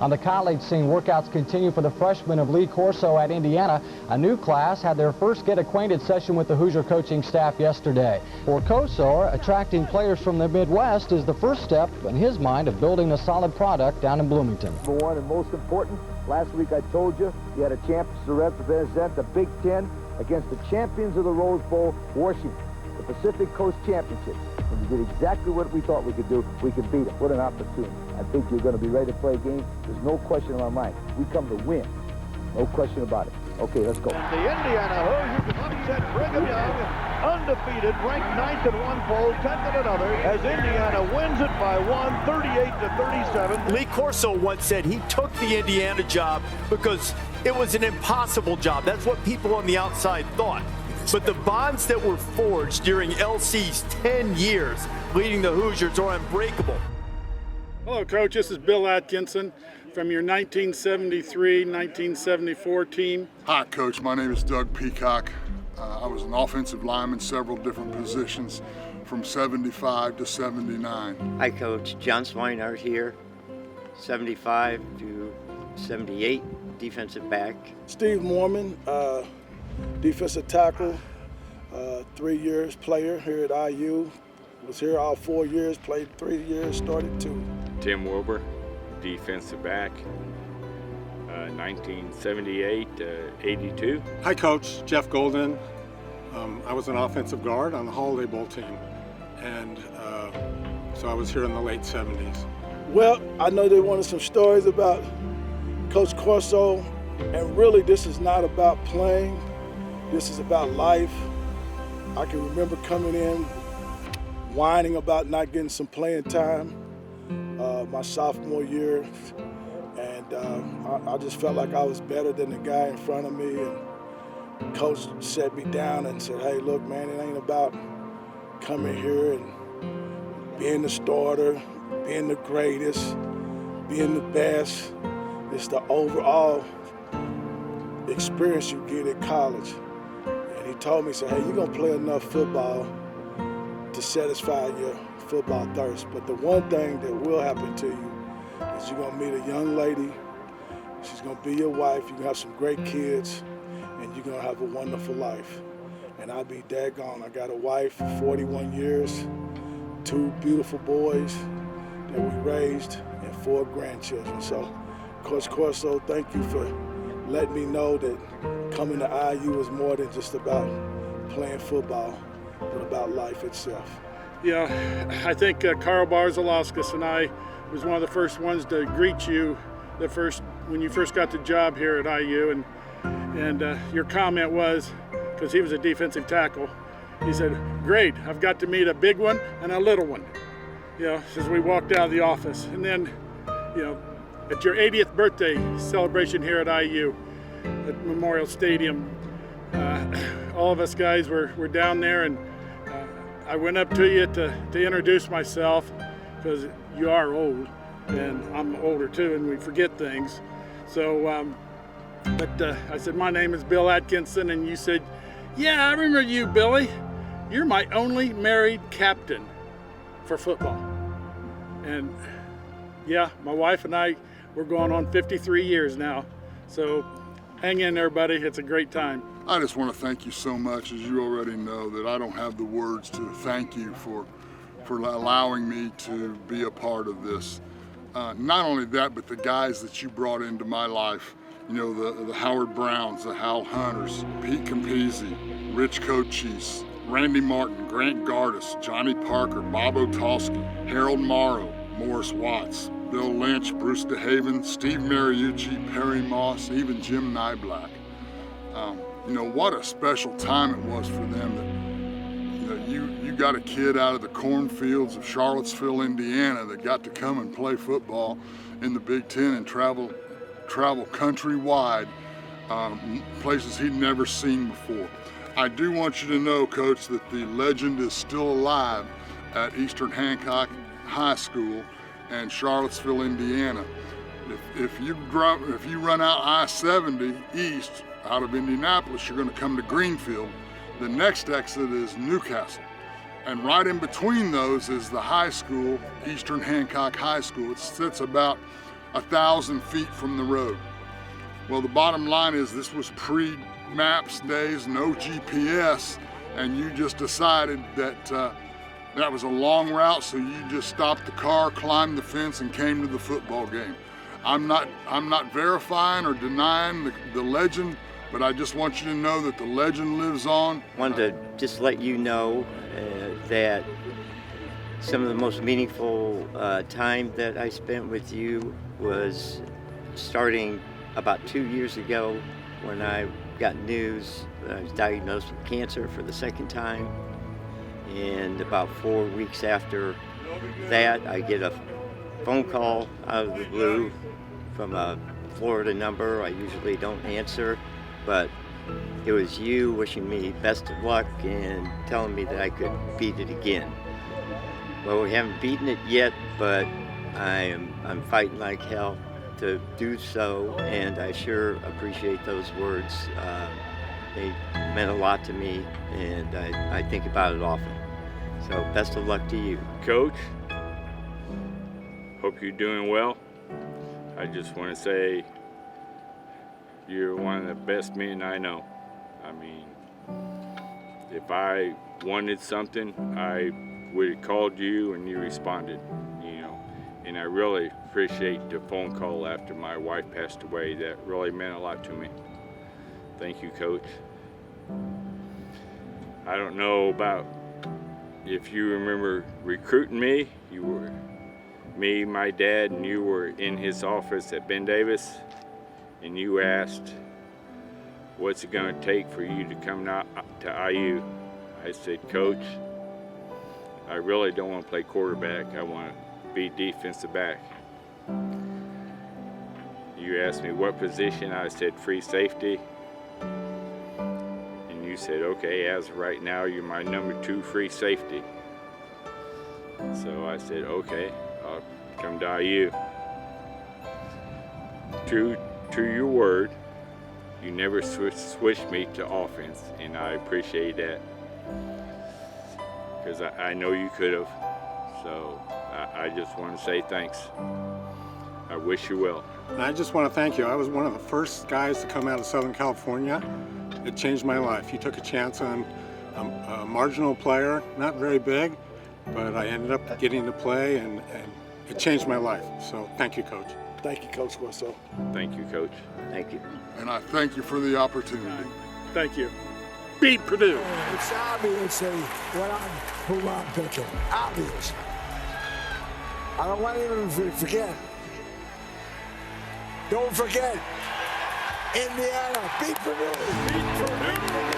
On the college scene, workouts continue for the freshmen of Corso at Indiana. A new class had their first get-acquainted session with the Hoosier coaching staff yesterday. For Corso, attracting players from the Midwest is the first step, in his mind, of building a solid product down in Bloomington. Number one and most important, last week I told you, you had a chance to represent the Big Ten against the champions of the Rose Bowl, Washington, the Pacific Coast Championship. And we did exactly what we thought we could do. We could beat them. What an opportunity. I think you're going to be ready to play a game. There's no question in my mind. We come to win. No question about it. Okay, let's go. The Indiana Hoosiers upset Brigham Young, undefeated, ranked 9th in one poll, 10th in another, as Indiana wins it by 38-37. Lee Corso once said he took the Indiana job because it was an impossible job. That's what people on the outside thought. But the bonds that were forged during LC's 10 years leading the Hoosiers are unbreakable. Hello, Coach. This is Bill Atkinson from your 1973-1974 team. Hi, Coach. My name is Doug Peacock. I was an offensive lineman, several different positions, from 75 to 79. Hi, Coach. John Swinehart here, 75 to 78, defensive back. Steve Mormon, defensive tackle, 3 years player here at IU. Was here all 4 years, played 3 years, started 2. Tim Wilbur, defensive back, 1978-82. Hi, Coach. Jeff Golden. I was an offensive guard on the Holiday Bowl team, and so I was here in the late 70s. Well, I know they wanted some stories about Coach Corso, and really this is not about playing. This is about life. I can remember coming in whining about not getting some playing time my sophomore year, and I just felt like I was better than the guy in front of me, and Coach set me down and said, hey, look, man, it ain't about coming here and being the starter, being the greatest, being the best. It's the overall experience you get at college. And he told me, he said, hey, you're going to play enough football to satisfy your football thirst. But the one thing that will happen to you is you're going to meet a young lady. She's going to be your wife. You're going to have some great kids, and you're going to have a wonderful life. And I'll be daggone. I got a wife for 41 years, 2 beautiful boys that we raised, and 4 grandchildren. So, Coach Corso, thank you for letting me know that coming to IU is more than just about playing football, but about life itself. Yeah, I think Carl Barzalauskas and I was one of the first ones to greet you when you first got the job here at IU, and your comment was, because he was a defensive tackle, he said, great, I've got to meet a big one and a little one, as we walked out of the office. And then, at your 80th birthday celebration here at IU at Memorial Stadium, all of us guys were down there, and I went up to you to introduce myself, because you are old and I'm older too, and we forget things. So, I said, my name is Bill Atkinson, and you said, yeah, I remember you, Billy. You're my only married captain for football. And yeah, my wife and I, we're going on 53 years now. So hang in there, buddy. It's a great time. I just want to thank you so much, as you already know, that I don't have the words to thank you for allowing me to be a part of this. Not only that, but the guys that you brought into my life, the Howard Browns, the Hal Hunters, Pete Campese, Rich Cochise, Randy Martin, Grant Gardis, Johnny Parker, Bob Otolsky, Harold Morrow, Morris Watts, Bill Lynch, Bruce DeHaven, Steve Mariucci, Perry Moss, even Jim Nyblack. What a special time it was for them that you got a kid out of the cornfields of Charlottesville, Indiana, that got to come and play football in the Big Ten and travel countrywide, places he'd never seen before. I do want you to know, Coach, that the legend is still alive at Eastern Hancock High School and Charlottesville, Indiana. If you run out I-70 east out of Indianapolis, you're going to come to Greenfield. The next exit is Newcastle. And right in between those is the high school, Eastern Hancock High School. It sits about 1,000 feet from the road. Well, the bottom line is this was pre-maps days, no GPS, and you just decided that that was a long route, so you just stopped the car, climbed the fence, and came to the football game. I'm not verifying or denying the legend, but I just want you to know that the legend lives on. Wanted to just let you know that some of the most meaningful time that I spent with you was starting about 2 years ago when I got news that I was diagnosed with cancer for the second time. And about 4 weeks after that, I get a phone call out of the blue from a Florida number I usually don't answer, but it was you wishing me best of luck and telling me that I could beat it again. Well, we haven't beaten it yet, but I'm fighting like hell to do so, and I sure appreciate those words. They meant a lot to me, and I think about it often. So best of luck to you. Coach, hope you're doing well. I just want to say you're one of the best men I know. I mean, if I wanted something, I would have called you and you responded, you know. And I really appreciate the phone call after my wife passed away. That really meant a lot to me. Thank you, Coach. I don't know about if you remember recruiting me. You were me, my dad, and you were in his office at Ben Davis, and you asked, what's it going to take for you to come to IU? I said, Coach, I really don't want to play quarterback. I want to be defensive back. You asked me what position. I said free safety. And you said, okay, as of right now, you're my number 2 free safety. So I said, okay, I'll come to IU. True to your word, you never switched me to offense, and I appreciate that, because I know you could have. So I just want to say thanks. I wish you well. And I just want to thank you. I was one of the first guys to come out of Southern California. It changed my life. You took a chance on a marginal player, not very big, but I ended up getting to play, and it changed my life. So thank you, Coach. Thank you, Coach Corso. Thank you, Coach. Thank you. And I thank you for the opportunity. Thank you. Beat Purdue. It's obvious who I'm picking. Obvious. I don't want anyone to forget. Don't forget, Indiana beat Purdue. Beat Purdue.